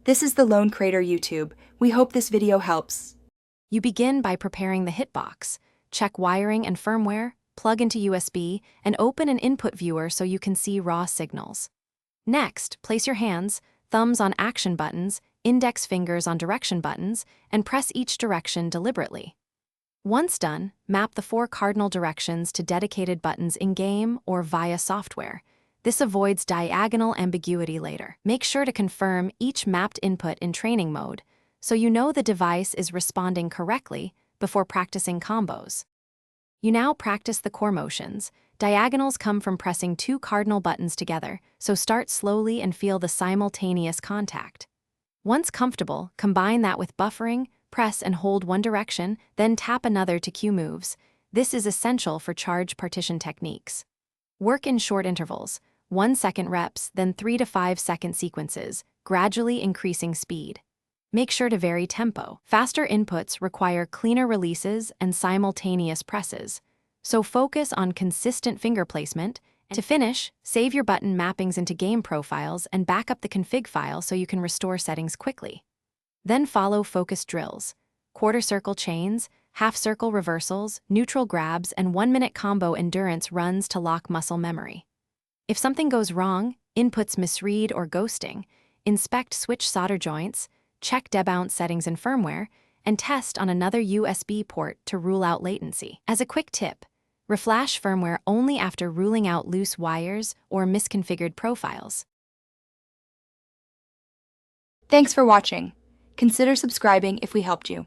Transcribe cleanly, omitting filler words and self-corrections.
This is the Lone Crater YouTube. We hope this video helps. You begin by preparing the Hitbox. Check wiring and firmware, plug into USB, and open an input viewer so you can see raw signals. Next, place your hands, thumbs on action buttons, index fingers on direction buttons, and press each direction deliberately. Once done, map the 4 cardinal directions to dedicated buttons in-game or via software. This avoids diagonal ambiguity later. Make sure to confirm each mapped input in training mode, so you know the device is responding correctly before practicing combos. You now practice the core motions. Diagonals come from pressing 2 cardinal buttons together, so start slowly and feel the simultaneous contact. Once comfortable, combine that with buffering, press and hold one direction, then tap another to cue moves. This is essential for charge partition techniques. Work in short intervals, 1-second reps, then 3 to 5-second sequences, gradually increasing speed. Make sure to vary tempo. Faster inputs require cleaner releases and simultaneous presses, so focus on consistent finger placement. To finish, save your button mappings into game profiles and back up the config file so you can restore settings quickly. Then follow focus drills, quarter circle chains, half circle reversals, neutral grabs, and 1-minute combo endurance runs to lock muscle memory. If something goes wrong, inputs misread or ghosting, inspect switch solder joints, check debounce settings in firmware, and test on another USB port to rule out latency. As a quick tip, reflash firmware only after ruling out loose wires or misconfigured profiles. Thanks for watching. Consider subscribing if we helped you.